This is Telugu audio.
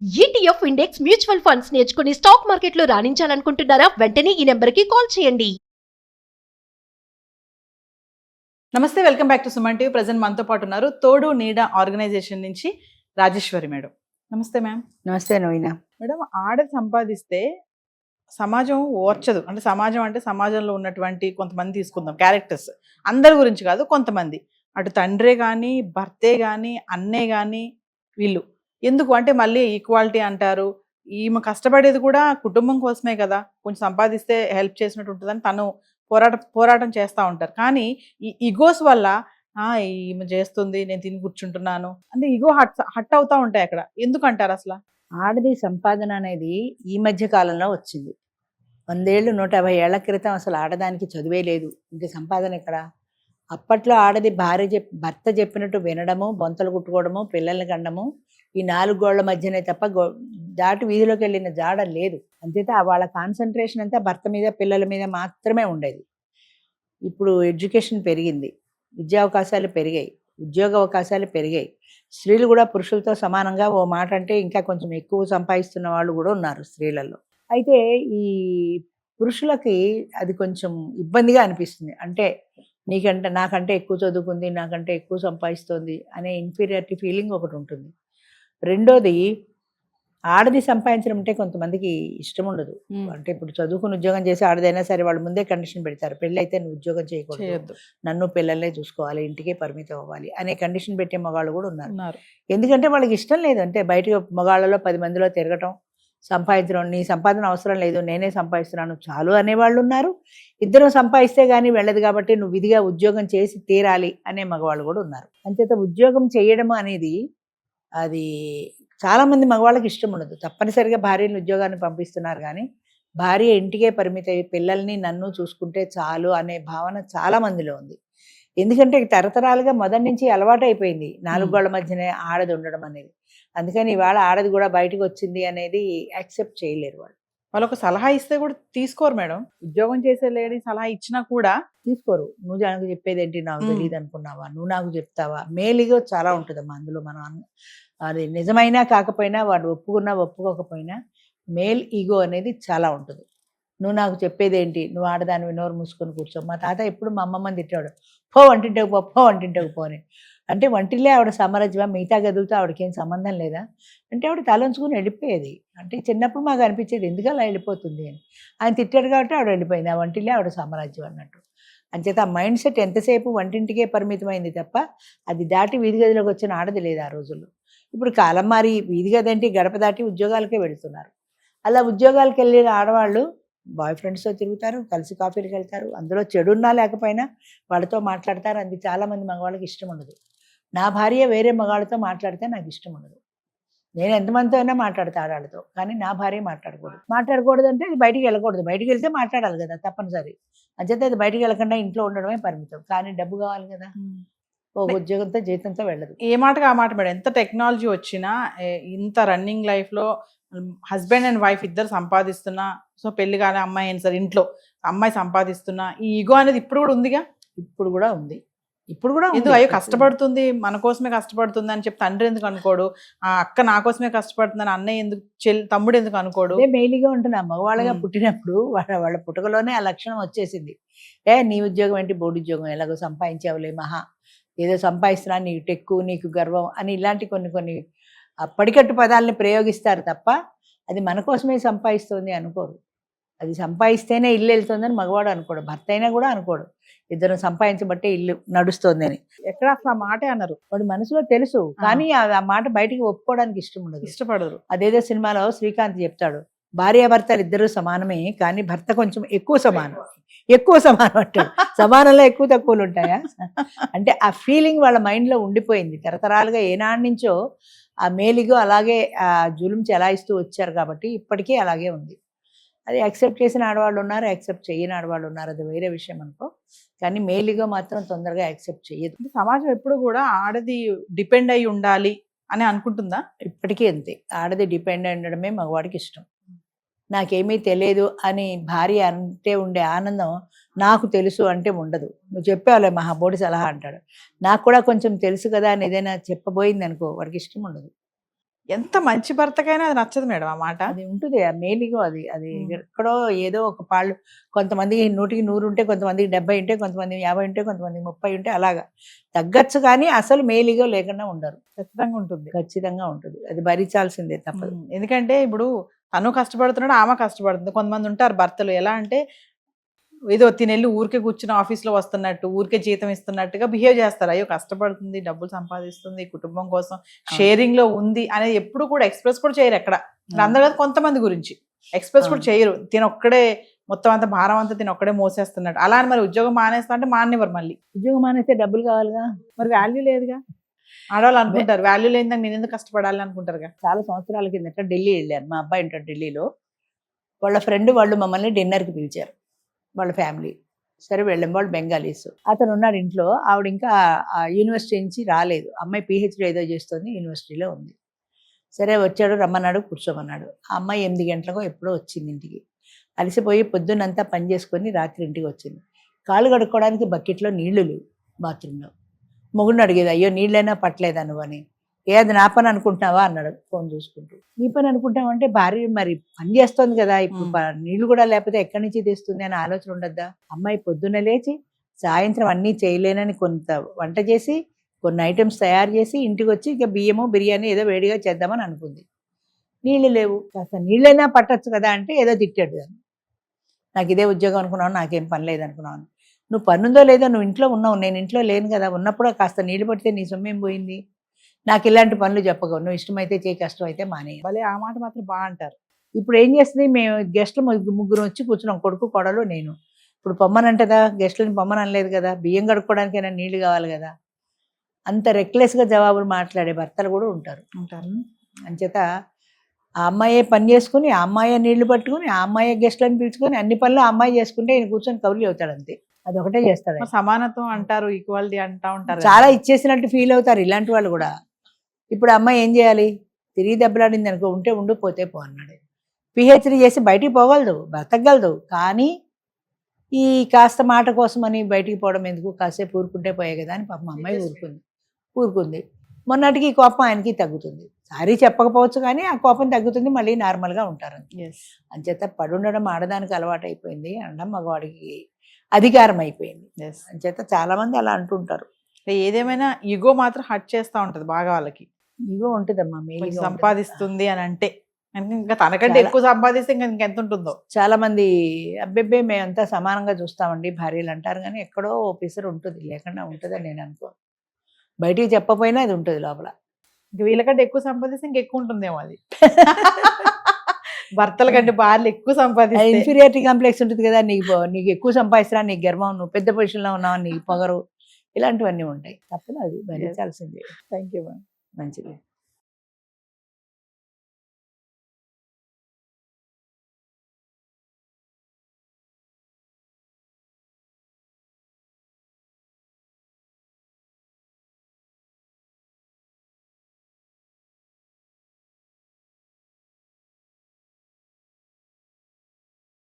ఈటీఎఫ్ ఇండెక్స్ మ్యూచువల్ ఫండ్స్ నేర్చుకుని స్టాక్ మార్కెట్లో రాణించాలనుకుంటున్నారా? వెంటనే ఈ నెంబర్కి కాల్ చేయండి. నమస్తే, welcome back to Suman TV. Present మనతో పాటు ఉన్నారు తోడు నీడ ఆర్గనైజేషన్ నుంచి రాజేశ్వరి మేడం. నమస్తే మ్యామ్. నమస్తే నవీన. మేడం, ఆడ సంపాదిస్తే సమాజం ఓర్చదు. అంటే సమాజంలో ఉన్నటువంటి కొంతమంది తీసుకుందాం క్యారెక్టర్స్, అందరి గురించి కాదు, కొంతమంది అటు తండ్రే కానీ, భర్తే కానీ, అన్నే కానీ, వీళ్ళు ఎందుకు అంటే మళ్ళీ ఈక్వాలిటీ అంటారు. ఈమె కష్టపడేది కూడా కుటుంబం కోసమే కదా, కొంచెం సంపాదిస్తే హెల్ప్ చేసినట్టు ఉంటుందని తను పోరాటం చేస్తూ ఉంటారు. కానీ ఈ ఈగోస్ వల్ల ఈమె చేస్తుంది, నేను తిని కూర్చుంటున్నాను అంటే ఈగో హట్ అవుతా ఉంటాయి అక్కడ. ఎందుకు అంటారు అసలు? ఆడది సంపాదన అనేది ఈ మధ్య కాలంలో వచ్చింది. 100 ఏళ్ళు 150 ఏళ్ల క్రితం అసలు ఆడదానికి చదువే లేదు, ఇంక సంపాదన ఎక్కడ? అప్పట్లో ఆడది భర్త చెప్పినట్టు వినడము, బొంతలు కుట్టుకోవడము, పిల్లల్ని కండము, ఈ 4 గోళ్ల మధ్యనే తప్ప దాటి వీధిలోకి వెళ్ళిన జాడ లేదు. అంతేత వాళ్ళ కాన్సన్ట్రేషన్ అంతా భర్త మీద, పిల్లల మీద మాత్రమే ఉండేది. ఇప్పుడు ఎడ్యుకేషన్ పెరిగింది, విద్యా అవకాశాలు పెరిగాయి, ఉద్యోగ అవకాశాలు పెరిగాయి. స్త్రీలు కూడా పురుషులతో సమానంగా, ఓ మాట అంటే ఇంకా కొంచెం ఎక్కువ సంపాదిస్తున్న వాళ్ళు కూడా ఉన్నారు స్త్రీలలో. అయితే ఈ పురుషులకి అది కొంచెం ఇబ్బందిగా అనిపిస్తుంది. అంటే నాకంటే ఎక్కువ చదువుకుంది, నాకంటే ఎక్కువ సంపాదిస్తుంది అనే ఇన్ఫీరియారిటీ ఫీలింగ్ ఒకటి ఉంటుంది. రెండోది, ఆడది సంపాదించడం అంటే కొంతమందికి ఇష్టం ఉండదు. అంటే ఇప్పుడు చదువుకుని ఉద్యోగం చేసి ఆడదైనా సరే వాళ్ళు ముందే కండిషన్ పెడతారు, పెళ్ళి అయితే నువ్వు ఉద్యోగం చేయకూడదు, నన్ను పిల్లలే చూసుకోవాలి, ఇంటికే పరిమితం అవ్వాలి అనే కండిషన్ పెట్టే మగాళ్ళు కూడా ఉన్నారు. ఎందుకంటే వాళ్ళకి ఇష్టం లేదు, అంటే బయట మగాళ్ళలో 10 మందిలో తిరగటం, సంపాదించడం, నీ సంపాదన అవసరం లేదు, నేనే సంపాదిస్తున్నాను చాలు అనేవాళ్ళు ఉన్నారు. ఇద్దరం సంపాదిస్తే కానీ వెళ్ళదు కాబట్టి నువ్వు విధిగా ఉద్యోగం చేసి తీరాలి అనే మగవాళ్ళు కూడా ఉన్నారు. అంతేత ఉద్యోగం చేయడం అనేది అది చాలామంది మగవాళ్ళకి ఇష్టం ఉండదు. తప్పనిసరిగా భార్యను ఉద్యోగాన్ని పంపిస్తున్నారు, కానీ భార్య ఇంటికే పరిమిత పిల్లల్ని నన్ను చూసుకుంటే చాలు అనే భావన చాలా మందిలో ఉంది. ఎందుకంటే తరతరాలుగా మొదటి నుంచి అలవాటు అయిపోయింది 4 గోళ్ల మధ్యనే ఆడది ఉండడం అనేది. అందుకని ఇవాళ ఆడది కూడా బయటకు వచ్చింది అనేది యాక్సెప్ట్ చేయలేరు వాళ్ళు. వాళ్ళొక సలహా ఇస్తే కూడా తీసుకోరు మేడం. ఉద్యోగం చేసే లేడీ సలహా ఇచ్చినా కూడా తీసుకోరు. నువ్వు నాకు చెప్పేది ఏంటి, నాకు తెలియదు అనుకున్నావా, నువ్వు నాకు చెప్తావా, మేలుగా చాలా ఉంటుందమ్మా అందులో. మనం అది నిజమైనా కాకపోయినా, వాడు ఒప్పుకున్నా ఒప్పుకోకపోయినా మేల్ ఈగో అనేది చాలా ఉంటుంది. నువ్వు నాకు చెప్పేదేంటి, నువ్వు ఆడదాన్ని నోరు మూసుకొని కూర్చో. మా తాత ఎప్పుడు మా అమ్మమ్మని తిట్టాడు, పో వంటింటకు పో, పో వంటింటకు పో అని. అంటే వంటిల్లే ఆవిడ సామ్రాజ్యం, మిగతా గదులతో ఆవిడకేం సంబంధం లేదా అంటే ఆవిడ తలంచుకుని వెళ్ళిపోయేది. అంటే చిన్నప్పుడు మాకు అనిపించేది ఎందుకు అలా వెళ్ళిపోతుంది అని. ఆయన తిట్టాడు కాబట్టి ఆవిడ వెళ్ళిపోయింది, ఆ వంటిల్లే ఆవిడ సామ్రాజ్యం అన్నట్టు. అంచేత ఆ మైండ్ సెట్ ఎంతసేపు వంటింటికే పరిమితమైంది తప్ప అది దాటి వీధి గదిలోకి వచ్చిన ఆడది లేదు ఆ రోజుల్లో. ఇప్పుడు కాలం మారి వీధి గదంటే గడప దాటి ఉద్యోగాలకే వెళుతున్నారు. అలా ఉద్యోగాలకు వెళ్ళిన ఆడవాళ్ళు బాయ్ ఫ్రెండ్స్తో తిరుగుతారు, కలిసి కాఫీలకు వెళ్తారు, అందులో చెడున్నా లేకపోయినా వాళ్ళతో మాట్లాడతారు. అది చాలామంది మగవాళ్ళకి ఇష్టం ఉండదు. నా భార్య వేరే మగవాళ్ళతో మాట్లాడితే నాకు ఇష్టం ఉండదు. నేను ఎంతమందితో అయినా మాట్లాడతా ఆడాళ్ళతో, కానీ నా భార్య మాట్లాడకూడదు అంటే అది బయటికి వెళ్ళకూడదు. బయటికి వెళ్తే మాట్లాడాలి కదా తప్పనిసరి. అంచేతే అది బయటికి వెళ్ళకుండా ఇంట్లో ఉండడమే పరిమితం. కానీ డబ్బు కావాలి కదా, ఓ ఉద్యోగంతో జీతంతో వెళ్ళదు. ఏ మాటగా ఆ మాట మేడం. ఎంత టెక్నాలజీ వచ్చినా, ఇంత రన్నింగ్ లైఫ్లో హస్బెండ్ అండ్ వైఫ్ ఇద్దరు సంపాదిస్తున్నా, సో పెళ్లి కానీ అమ్మాయి అయినా సరే ఇంట్లో అమ్మాయి సంపాదిస్తున్నా, ఈ ఈగో అనేది ఇప్పుడు కూడా ఉందిగా. ఇప్పుడు కూడా ఉంది. ఎందుకు అయ్యో కష్టపడుతుంది, మన కోసమే కష్టపడుతుంది అని చెప్పి తండ్రి ఎందుకు అనుకోడు? ఆ అక్క నా కోసమే కష్టపడుతుందని అన్నయ్య ఎందుకు, తమ్ముడు ఎందుకు అనుకోడు? మేలిగా ఉంటున్నా మగవాళ్ళగా పుట్టినప్పుడు వాళ్ళ పుట్టుకలోనే ఆ లక్షణం వచ్చేసింది. నీ ఉద్యోగం ఏంటి, బోర్డు ఉద్యోగం, ఎలాగో సంపాదించావులే మహా, ఏదో సంపాదిస్తున్నా, నీకు టెక్కు, నీకు గర్వం అని ఇలాంటి కొన్ని పడికట్టు పదాలని ప్రయోగిస్తారు తప్ప అది మన కోసమే సంపాదిస్తుంది అనుకోరు. అది సంపాదిస్తేనే ఇల్లు వెళ్తుందని మగవాడు అనుకోడు, భర్త అయినా కూడా అనుకోడు. ఇద్దరు సంపాదించబట్టే ఇల్లు నడుస్తుంది అని ఎక్కడ అసలు ఆ మాటే అన్నారు. వాడు మనసులో తెలుసు, కానీ ఆ మాట బయటికి ఒప్పుకోవడానికి ఇష్టపడరు. అదేదో సినిమాలో శ్రీకాంత్ చెప్తాడు, భార్యాభర్తలు ఇద్దరు సమానమే, కానీ భర్త కొంచెం ఎక్కువ సమానం అంటాడు. సమానంలో ఎక్కువ తక్కువలు ఉంటాయా అంటే ఆ ఫీలింగ్ వాళ్ళ మైండ్లో ఉండిపోయింది తరతరాలుగా. ఏనాటి నుంచో ఆ మేలిగో అలాగే ఆ జులుం చెలాయిస్తూ వచ్చారు కాబట్టి ఇప్పటికీ అలాగే ఉంది. అది యాక్సెప్ట్ చేసిన ఆడవాళ్ళు ఉన్నారు, యాక్సెప్ట్ చేయని ఆడవాళ్ళు ఉన్నారు, అది వేరే విషయం అనుకో. కానీ మేలుగా మాత్రం తొందరగా యాక్సెప్ట్ చేయదు. సమాజం ఎప్పుడు కూడా ఆడది డిపెండ్ అయి ఉండాలి అని అనుకుంటుందా? ఇప్పటికీ అంతే. ఆడది డిపెండ్ అయి ఉండడమే మగవాడికి ఇష్టం. నాకేమీ తెలియదు అని భార్య అంటే ఉండే ఆనందం నాకు తెలుసు అంటే ఉండదు. నువ్వు చెప్పావులే మహాబోడి సలహా అంటాడు. నాకు కూడా కొంచెం తెలుసు కదా అని ఏదైనా చెప్పబోయింది అనుకో, వాడికి ఇష్టం ఉండదు. ఎంత మంచి భర్తకైనా అది నచ్చదు మేడం ఆ మాట. అది ఉంటుంది ఆ మేలిగో అది అది ఎక్కడో ఏదో ఒక పాళ్ళు కొంతమందికి 100కి 100 ఉంటే, కొంతమందికి 70 ఉంటే, కొంతమందికి 50 ఉంటే, కొంతమందికి 30 ఉంటే, అలాగా తగ్గచ్చు. కానీ అసలు మేలిగో లేకుండా ఉండరు. ఖచ్చితంగా ఉంటుంది. ఖచ్చితంగా ఉంటుంది. అది భరించాల్సిందే తప్పదు. ఎందుకంటే ఇప్పుడు తను కష్టపడుతున్నాడు, ఆమె కష్టపడుతుంది. కొంతమంది ఉంటారు భర్తలు ఎలా అంటే ఏదో తినెళ్ళి ఊరికే కూర్చుని ఆఫీస్లో వస్తున్నట్టు, ఊరికే జీతం ఇస్తున్నట్టుగా బిహేవ్ చేస్తారు. అయ్యో కష్టపడుతుంది, డబ్బులు సంపాదిస్తుంది, కుటుంబం కోసం షేరింగ్ లో ఉంది అనేది ఎప్పుడు కూడా ఎక్స్ప్రెస్ కూడా చేయరు ఎక్కడ. అందరు కదా కొంతమంది గురించి ఎక్స్ప్రెస్ కూడా చేయరు. తినొక్కడే మొత్తం అంత భారం అంతా తినొక్కడే మోసేస్తున్నట్టు. అలా అని మరి ఉద్యోగం మానేస్తా అంటే మానేవారు. మళ్ళీ ఉద్యోగం మానేస్తే డబ్బులు కావాలిగా, మరి వాల్యూ లేదుగా. ఆడవాళ్ళు అనుకుంటారు వాల్యూ లేదని నేను ఎందుకు కష్టపడాలి అనుకుంటారుగా. చాలా సంవత్సరాల కిందట ఢిల్లీ వెళ్ళాను. మా అబ్బాయి ఉంటాడు ఢిల్లీలో. వాళ్ళ ఫ్రెండ్ వాళ్ళు మమ్మల్ని డిన్నర్కి పిలిచారు, వాళ్ళ ఫ్యామిలీ. సరే వెళ్ళాం. వాళ్ళు బెంగాలీస్. అతను ఉన్నాడు ఇంట్లో. ఆవిడ ఇంకా ఆ యూనివర్సిటీ నుంచి రాలేదు. అమ్మాయి పిహెచ్డీ ఏదో చేస్తుంది, యూనివర్సిటీలో ఉంది. సరే వచ్చాడు, రమ్మన్నాడు, కూర్చోమన్నాడు. ఆ అమ్మాయి 8 గంటలకో ఎప్పుడో వచ్చింది ఇంటికి. అలసిపోయి పొద్దున్నంతా పని చేసుకొని రాత్రి ఇంటికి వచ్చింది. కాళ్ళు కడుక్కోవడానికి బకెట్లో నీళ్లు లేవు బాత్రూంలో. మొగుడిని అడిగేది, అయ్యో నీళ్ళైనా పట్టలేదా నువ్వని. ఏది నా పని అనుకుంటున్నావా అన్నాడు ఫోన్ చూసుకుంటూ. నీ పని అనుకుంటావంటే భార్య మరి పని చేస్తుంది కదా, ఇప్పుడు నీళ్లు కూడా లేకపోతే ఎక్కడి నుంచి తెస్తుంది అనే ఆలోచన ఉండద్దా. అమ్మాయి పొద్దున్న లేచి సాయంత్రం అన్నీ చేయలేనని కొంత వంట చేసి కొన్ని ఐటమ్స్ తయారు చేసి ఇంటికి వచ్చి ఇక బియ్యము బిర్యానీ ఏదో వేడిగా చేద్దామని అనుకుంది. నీళ్ళు లేవు. కాస్త నీళ్ళైనా పట్టచ్చు కదా అంటే ఏదో తిట్టాడు దాన్ని. నాకు ఇదే ఉద్యోగం అనుకున్నావు, నాకేం పని లేదనుకున్నాను. నువ్వు పనుందో లేదో, నువ్వు ఇంట్లో ఉన్నావు, నేను ఇంట్లో లేను కదా. ఉన్నప్పుడు కాస్త నీళ్ళు పడితే నీ సొమ్మేం పోయింది. నాకు ఇలాంటి పనులు చెప్పగవు, నువ్వు ఇష్టమైతే చేయి, కష్టం అయితే మానే. భలే ఆ మాట మాత్రం బాగా అంటారు. ఇప్పుడు ఏం చేస్తుంది, మేము గెస్ట్లు ముగ్గురు వచ్చి కూర్చున్నాం, కొడుకు కోడలు నేను. ఇప్పుడు పొమ్మనంటదా, గెస్ట్లని పొమ్మని అనలేదు కదా, బియ్యం కడుక్కోవడానికైనా నీళ్లు కావాలి కదా. అంత రెక్లెస్గా జవాబులు మాట్లాడే భర్తలు కూడా ఉంటారు. అంచేత ఆ అమ్మాయే పని చేసుకుని, ఆ అమ్మాయే నీళ్లు పట్టుకుని, ఆ అమ్మాయే గెస్ట్లను పిలుచుకొని అన్ని పనులు ఆ అమ్మాయి చేసుకుంటే ఈయన కూర్చొని కబుర్లు అవుతాడు అంతే. అదొకటే చేస్తాడు. సమానత్వం అంటారు, ఈక్వాలిటీ అంటా ఉంటారు. చాలా ఇచ్చేసినట్టు ఫీల్ అవుతారు ఇలాంటి వాళ్ళు కూడా. ఇప్పుడు అమ్మాయి ఏం చేయాలి, తిరిగి దెబ్బలాడింది అనుకో, ఉంటే ఉండు పోతే పో అన్నాడు. పిహెచ్డీ చేసి బయటికి పోగలదు, బ్రతకగలదు. కానీ ఈ కాస్త మాట కోసమని బయటికి పోవడం ఎందుకు, కాసేపు ఊరుకుంటే పోయే కదా అని పాపం అమ్మాయి ఊరుకుంది. మొన్నటికి ఈ కోపం ఆయనకి తగ్గుతుంది. సారీ చెప్పకపోవచ్చు కానీ ఆ కోపం తగ్గుతుంది, మళ్ళీ నార్మల్గా ఉంటారు. అంచేత పడుండడం ఆడదానికి అలవాటు అయిపోయింది, అనడం మగవాడికి అధికారం అయిపోయింది. అంచేత చాలా మంది అలా అంటుంటారు. ఏదేమైనా ఈగో మాత్రం హర్ట్ చేస్తూ ఉంటుంది బాగా వాళ్ళకి. ఈగో ఉంటుందమ్మా, సంపాదిస్తుంది అని అంటే ఇంకా తనకంటే ఎక్కువ సంపాదిస్తే ఇంకెంత ఉంటుందో. చాలా మంది అబ్బెబ్బే మేమంతా సమానంగా చూస్తామండి భార్యలు అంటారు, కానీ ఎక్కడో ఓఫీసర్ ఉంటుంది, లేకుండా ఉంటుందని నేను అనుకో. బయటికి చెప్పపోయినా అది ఉంటుంది లోపల. వీళ్ళకంటే ఎక్కువ సంపాదిస్తే ఇంకెక్కువ ఉంటుందేమో అది. భర్తల కంటే భార్యలు ఎక్కువ సంపాదిస్తే ఇన్ఫీరియారిటీ కాంప్లెక్స్ ఉంటుంది కదా, నీకు ఎక్కువ సంపాదిస్తున్నా, నీకు గర్వం, నువ్వు పెద్ద పొజిషన్లో ఉన్నావు, నీకు పొగరు, ఇలాంటివన్నీ ఉంటాయి. తప్పదు, అది భరించాల్సిందే. Thank you. మంచిది.